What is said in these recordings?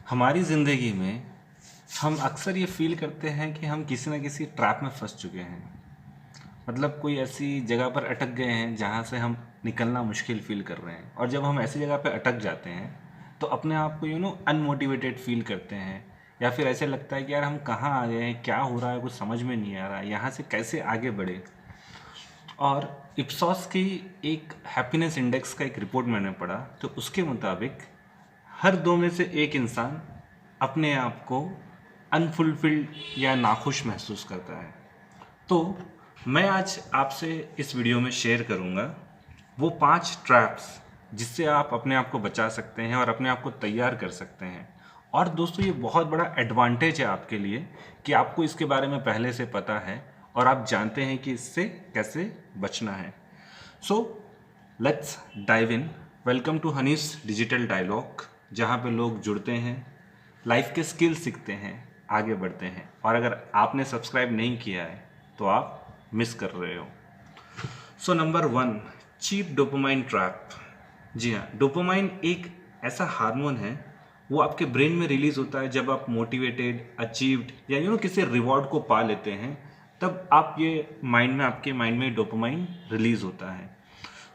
हमारी ज़िंदगी में हम अक्सर ये फील करते हैं कि हम किसी ना किसी ट्रैप में फंस चुके हैं। मतलब कोई ऐसी जगह पर अटक गए हैं जहाँ से हम निकलना मुश्किल फील कर रहे हैं, और जब हम ऐसी जगह पर अटक जाते हैं तो अपने आप को अनमोटिवेटेड फील करते हैं, या फिर ऐसे लगता है कि यार हम कहाँ आ गए हैं, क्या हो रहा है, कुछ समझ में नहीं आ रहा है, यहाँ से कैसे आगे बढ़े। और इप्सॉस की एक हैप्पीनेस इंडेक्स का एक रिपोर्ट मैंने पढ़ा, तो उसके मुताबिक हर दो में से एक इंसान अपने आप को अनफुलफिल्ड या नाखुश महसूस करता है। तो मैं आज आपसे इस वीडियो में शेयर करूंगा वो 5 ट्रैप्स जिससे आप अपने आप को बचा सकते हैं और अपने आप को तैयार कर सकते हैं। और दोस्तों, ये बहुत बड़ा एडवांटेज है आपके लिए कि आपको इसके बारे में पहले से पता है और आप जानते हैं कि इससे कैसे बचना है। So let's dive in. Welcome to हनीस डिजिटल डायलॉग, जहाँ पे लोग जुड़ते हैं, लाइफ के स्किल सीखते हैं, आगे बढ़ते हैं। और अगर आपने सब्सक्राइब नहीं किया है तो आप मिस कर रहे हो। So number 1, cheap dopamine trap. जी हाँ, डोपामाइन एक ऐसा हार्मोन है, वो आपके ब्रेन में रिलीज होता है जब आप मोटिवेटेड, अचीव्ड या किसी रिवॉर्ड को पा लेते हैं, तब आप ये आपके माइंड में डोपामाइन रिलीज होता है।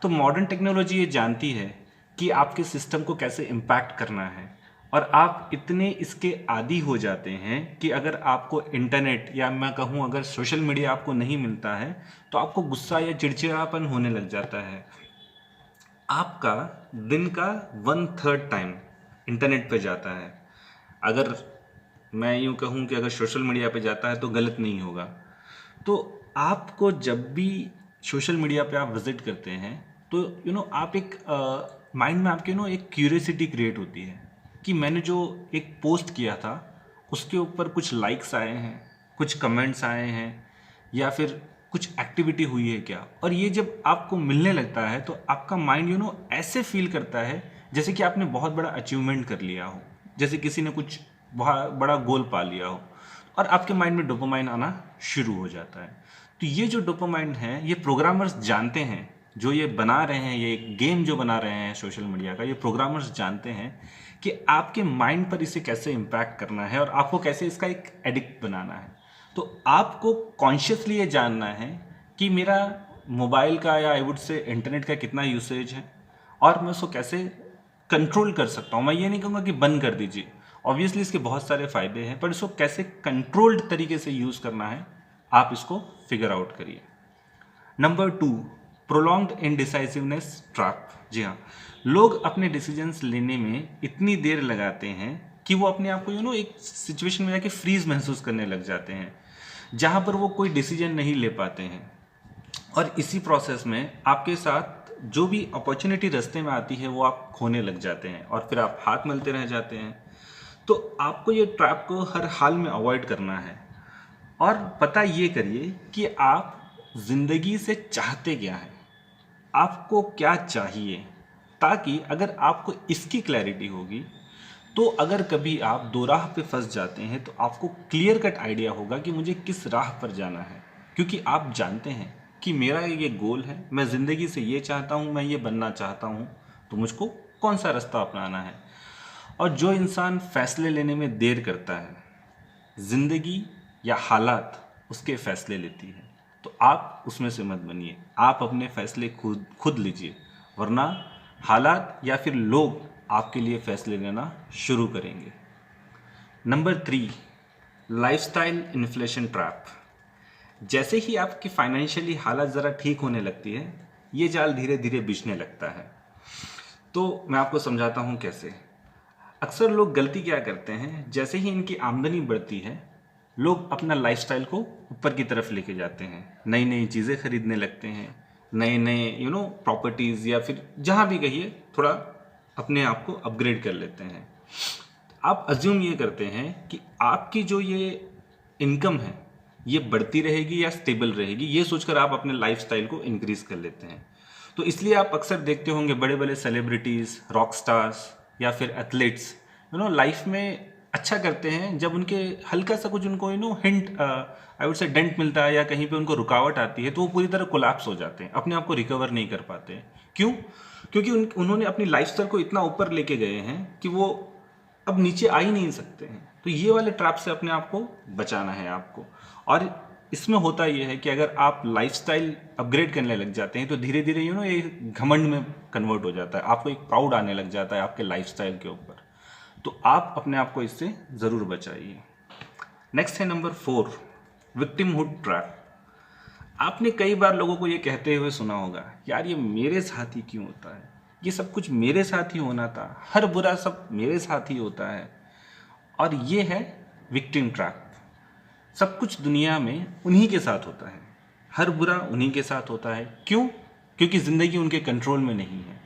तो मॉडर्न टेक्नोलॉजी ये जानती है कि आपके सिस्टम को कैसे इम्पैक्ट करना है, और आप इतने इसके आदी हो जाते हैं कि अगर आपको इंटरनेट या मैं कहूँ अगर सोशल मीडिया आपको नहीं मिलता है तो आपको गुस्सा या चिड़चिड़ापन होने लग जाता है। आपका दिन का 1/3 टाइम इंटरनेट पे जाता है। अगर मैं यूँ कहूँ कि अगर सोशल मीडिया पे जाता है तो गलत नहीं होगा। तो आपको जब भी सोशल मीडिया पे आप विजिट करते हैं तो आप एक माइंड में आपके एक क्यूरियोसिटी क्रिएट होती है कि मैंने जो एक पोस्ट किया था उसके ऊपर कुछ लाइक्स आए हैं, कुछ कमेंट्स आए हैं, या फिर कुछ एक्टिविटी हुई है क्या। और ये जब आपको मिलने लगता है तो आपका माइंड ऐसे फील करता है जैसे कि आपने बहुत बड़ा अचीवमेंट कर लिया हो, जैसे किसी ने कुछ बहुत बड़ा गोल पा लिया हो, और आपके माइंड में डोपामाइन आना शुरू हो जाता है। तो ये जो डोपामाइन है, ये प्रोग्रामर्स जानते हैं, जो ये बना रहे हैं, ये गेम जो बना रहे हैं सोशल मीडिया का, ये प्रोग्रामर्स जानते हैं कि आपके माइंड पर इसे कैसे इम्पैक्ट करना है और आपको कैसे इसका एक एडिक्ट बनाना है। तो आपको कॉन्शियसली ये जानना है कि मेरा मोबाइल का या आई वुड से इंटरनेट का कितना यूसेज है और मैं उसको कैसे कंट्रोल कर सकता हूँ। मैं ये नहीं कहूँगा कि बंद कर दीजिए, ऑब्वियसली इसके बहुत सारे फायदे हैं, पर इसको कैसे कंट्रोल्ड तरीके से यूज़ करना है आप इसको फिगर आउट करिए। Number 2, prolonged indecisiveness trap. जी हाँ, लोग अपने डिसीजंस लेने में इतनी देर लगाते हैं कि वो अपने आप को एक सिचुएशन में जाके फ्रीज महसूस करने लग जाते हैं जहाँ पर वो कोई डिसीजन नहीं ले पाते हैं। और इसी प्रोसेस में आपके साथ जो भी अपॉर्चुनिटी रास्ते में आती है वो आप खोने लग जाते हैं और फिर आप हाथ मलते रह जाते हैं। तो आपको ये ट्रैप को हर हाल में अवॉइड करना है, और पता ये करिए कि आप ज़िंदगी से चाहते क्या हैं, आपको क्या चाहिए, ताकि अगर आपको इसकी क्लैरिटी होगी तो अगर कभी आप दो राह पे फंस जाते हैं तो आपको क्लियर कट आइडिया होगा कि मुझे किस राह पर जाना है, क्योंकि आप जानते हैं कि मेरा ये गोल है, मैं ज़िंदगी से ये चाहता हूँ, मैं ये बनना चाहता हूँ, तो मुझको कौन सा रास्ता अपनाना है। और जो इंसान फैसले लेने में देर करता है, ज़िंदगी या हालात उसके फैसले लेती है। तो आप उसमें से मत बनिए, आप अपने फैसले खुद लीजिए, वरना हालात या फिर लोग आपके लिए फैसले लेना शुरू करेंगे। Number 3, lifestyle inflation trap. जैसे ही आपकी फाइनेंशियली हालत ज़रा ठीक होने लगती है, ये जाल धीरे धीरे बिछने लगता है। तो मैं आपको समझाता हूँ कैसे। अक्सर लोग गलती क्या करते हैं, जैसे ही इनकी आमदनी बढ़ती है लोग अपना लाइफस्टाइल को ऊपर की तरफ लेके जाते हैं, नई नई चीज़ें खरीदने लगते हैं, नए नए प्रॉपर्टीज़, या फिर जहाँ भी कहिए थोड़ा अपने आप को अपग्रेड कर लेते हैं। आप अज्यूम ये करते हैं कि आपकी जो ये इनकम है ये बढ़ती रहेगी या स्टेबल रहेगी, ये सोचकर आप अपने लाइफस्टाइल को इंक्रीज कर लेते हैं। तो इसलिए आप अक्सर देखते होंगे बड़े बड़े सेलिब्रिटीज़, रॉक स्टार्स या फिर एथलीट्स लाइफ में अच्छा करते हैं जब उनके हल्का सा कुछ उनको हिंट, आई वुड से डेंट मिलता है या कहीं पे उनको रुकावट आती है तो वो पूरी तरह कोलैप्स हो जाते हैं, अपने आप को रिकवर नहीं कर पाते। क्यों? क्योंकि उन्होंने अपनी लाइफस्टाइल को इतना ऊपर लेके गए हैं कि वो अब नीचे आ ही नहीं सकते हैं। तो ये वाले ट्रैप से अपने आप को बचाना है आपको। और इसमें होता ये है कि अगर आप लाइफस्टाइल अपग्रेड करने लग जाते हैं तो धीरे धीरे ये घमंड में कन्वर्ट हो जाता है, आपको एक प्राउड आने लग जाता है आपके लाइफस्टाइल के ऊपर। तो आप अपने आप को इससे ज़रूर बचाइए। नेक्स्ट है नंबर 4, विक्टिमहुड ट्रैप। आपने कई बार लोगों को ये कहते हुए सुना होगा, यार ये मेरे साथ ही क्यों होता है, ये सब कुछ मेरे साथ ही होना था, हर बुरा सब मेरे साथ ही होता है। और ये है विक्टिम ट्रैप। सब कुछ दुनिया में उन्हीं के साथ होता है, हर बुरा उन्हीं के साथ होता है। क्यों? क्योंकि ज़िंदगी उनके कंट्रोल में नहीं है।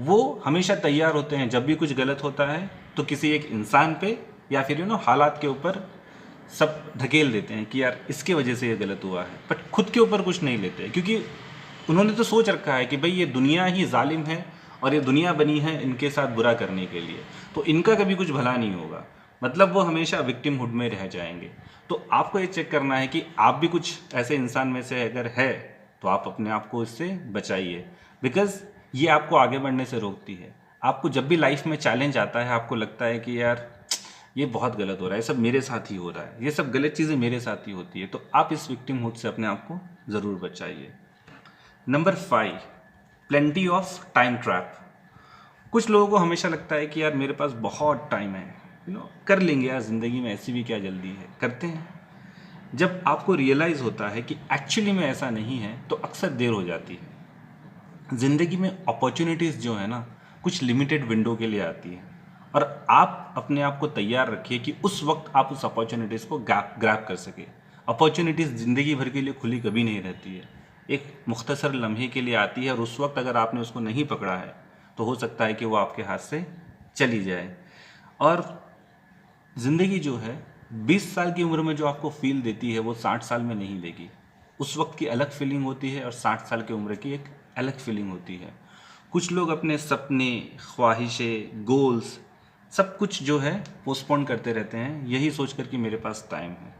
वो हमेशा तैयार होते हैं जब भी कुछ गलत होता है तो किसी एक इंसान पे या फिर हालात के ऊपर सब धकेल देते हैं कि यार इसके वजह से ये गलत हुआ है, बट खुद के ऊपर कुछ नहीं लेते, क्योंकि उन्होंने तो सोच रखा है कि भाई ये दुनिया ही जालिम है और ये दुनिया बनी है इनके साथ बुरा करने के लिए, तो इनका कभी कुछ भला नहीं होगा। मतलब वो हमेशा विक्टिमहुड में रह जाएंगे। तो आपको ये चेक करना है कि आप भी कुछ ऐसे इंसान में से अगर है तो आप अपने आप को इससे बचाइए, बिकॉज ये आपको आगे बढ़ने से रोकती है। आपको जब भी लाइफ में चैलेंज आता है, आपको लगता है कि यार ये बहुत गलत हो रहा है, ये सब मेरे साथ ही हो रहा है, ये सब गलत चीज़ें मेरे साथ ही होती है, तो आप इस विक्टिमहुड से अपने आप को ज़रूर बचाइए। Number 5, plenty of time trap. कुछ लोगों को हमेशा लगता है कि यार मेरे पास बहुत टाइम है, कर लेंगे यार, ज़िंदगी में ऐसी भी क्या जल्दी है, करते हैं। जब आपको रियलाइज़ होता है कि एक्चुअली में ऐसा नहीं है तो अक्सर देर हो जाती है। ज़िंदगी में अपॉर्चुनिटीज़ जो है ना, कुछ लिमिटेड विंडो के लिए आती है, और आप अपने आप को तैयार रखिए कि उस वक्त आप उस अपॉर्चुनिटीज़ को ग्रैब कर सके। अपॉर्चुनिटीज़ ज़िंदगी भर के लिए खुली कभी नहीं रहती है, एक मुख्तसर लम्हे के लिए आती है, और उस वक्त अगर आपने उसको नहीं पकड़ा है तो हो सकता है कि वो आपके हाथ से चली जाए। और ज़िंदगी जो है 20 साल की उम्र में जो आपको फील देती है वो 60 साल में नहीं देगी। उस वक्त की अलग फीलिंग होती है और 60 साल की उम्र की एक अलग फीलिंग होती है। कुछ लोग अपने सपने, ख्वाहिशें, गोल्स सब कुछ जो है पोस्टपोन करते रहते हैं, यही सोच कर कि मेरे पास टाइम है।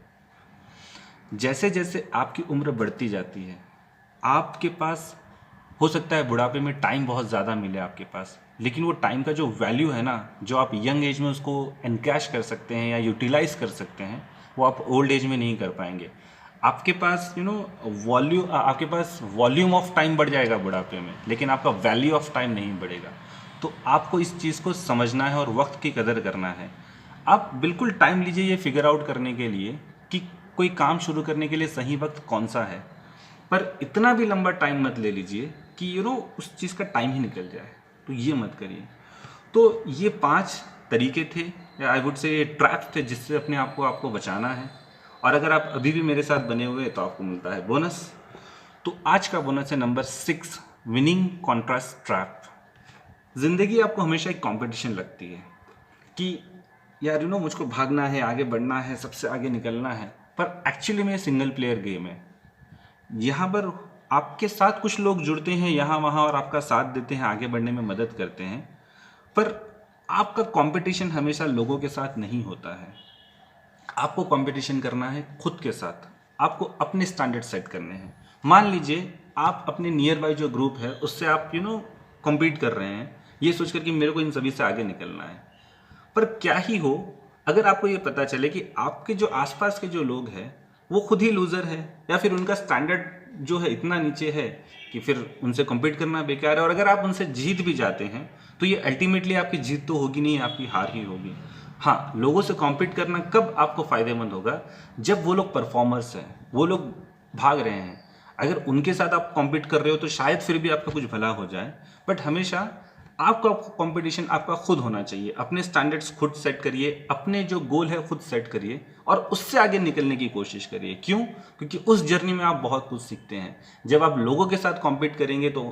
जैसे जैसे आपकी उम्र बढ़ती जाती है, आपके पास हो सकता है बुढ़ापे में टाइम बहुत ज़्यादा मिले आपके पास, लेकिन वो टाइम का जो वैल्यू है ना, जो आप यंग एज में उसको एनकैश कर सकते हैं या यूटिलाइज कर सकते हैं, वो आप ओल्ड एज में नहीं कर पाएंगे। आपके पास आपके पास वॉल्यूम ऑफ टाइम बढ़ जाएगा बुढ़ापे में, लेकिन आपका वैल्यू ऑफ टाइम नहीं बढ़ेगा। तो आपको इस चीज़ को समझना है और वक्त की कदर करना है। आप बिल्कुल टाइम लीजिए ये फिगर आउट करने के लिए कि कोई काम शुरू करने के लिए सही वक्त कौन सा है, पर इतना भी लंबा टाइम मत ले लीजिए कि उस चीज़ का टाइम ही निकल जाए, तो ये मत करिए। तो ये 5 तरीके थे, या आई वुड से ये ट्रैप्स थे जिससे अपने आप को आपको बचाना है। और अगर आप अभी भी मेरे साथ बने हुए तो आपको मिलता है बोनस। तो आज का बोनस है नंबर 6, विनिंग कॉन्ट्रास्ट ट्रैप। ज़िंदगी आपको हमेशा एक कंपटीशन लगती है कि यार मुझको भागना है, आगे बढ़ना है, सबसे आगे निकलना है, पर एक्चुअली में सिंगल प्लेयर गेम है। यहाँ पर आपके साथ कुछ लोग जुड़ते हैं यहाँ वहाँ और आपका साथ देते हैं, आगे बढ़ने में मदद करते हैं, पर आपका कंपटीशन हमेशा लोगों के साथ नहीं होता है। आपको कंपटीशन करना है खुद के साथ, आपको अपने स्टैंडर्ड सेट करने हैं। मान लीजिए आप अपने नियर बाय जो ग्रुप है उससे आप कम्पीट कर रहे हैं, ये सोचकर कि मेरे को इन सभी से आगे निकलना है। पर क्या ही हो, अगर आपको ये पता चले कि आपके जो आसपास के जो लोग हैं वो खुद ही लूज़र है, या फिर उनका स्टैंडर्ड जो है इतना नीचे है कि फिर उनसे कम्पीट करना बेकार है, और अगर आप उनसे जीत भी जाते हैं तो ये अल्टीमेटली आपकी जीत तो होगी नहीं, आपकी हार ही होगी। हाँ, लोगों से कॉम्पीट करना कब आपको फ़ायदेमंद होगा, जब वो लोग परफॉर्मर्स हैं, वो लोग भाग रहे हैं। अगर उनके साथ आप कॉम्पीट कर रहे हो तो शायद फिर भी आपका कुछ भला हो जाए, बट हमेशा आपका कंपटीशन आपका खुद होना चाहिए। अपने स्टैंडर्ड्स खुद सेट करिए, अपने जो गोल है खुद सेट करिए और उससे आगे निकलने की कोशिश करिए। क्यों? क्योंकि उस जर्नी में आप बहुत कुछ सीखते हैं। जब आप लोगों के साथ कॉम्पीट करेंगे तो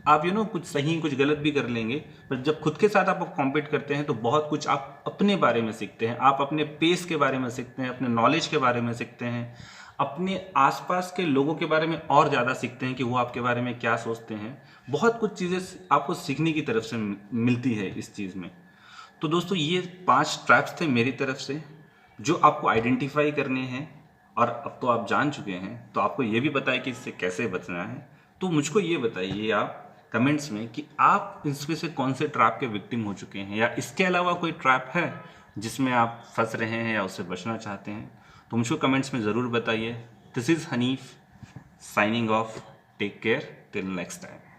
आप कुछ सही कुछ गलत भी कर लेंगे, पर जब खुद के साथ आप कॉम्पीट करते हैं तो बहुत कुछ आप अपने बारे में सीखते हैं, आप अपने पेस के बारे में सीखते हैं, अपने नॉलेज के बारे में सीखते हैं, अपने आसपास के लोगों के बारे में और ज़्यादा सीखते हैं कि वो आपके बारे में क्या सोचते हैं। बहुत कुछ चीज़ें आपको सीखने की तरफ से मिलती है इस चीज़ में। तो दोस्तों ये 5 ट्रैप्स थे मेरी तरफ से जो आपको आइडेंटिफाई करने हैं, और अब तो आप जान चुके हैं, तो आपको ये भी बताया कि इससे कैसे बचना है। तो मुझको ये बताइए आप कमेंट्स में कि आप इसमें से कौन से ट्रैप के विक्टिम हो चुके हैं, या इसके अलावा कोई ट्रैप है जिसमें आप फंस रहे हैं या उससे बचना चाहते हैं, तो मुझको कमेंट्स में ज़रूर बताइए। This is Hanif signing off. Take care till next time.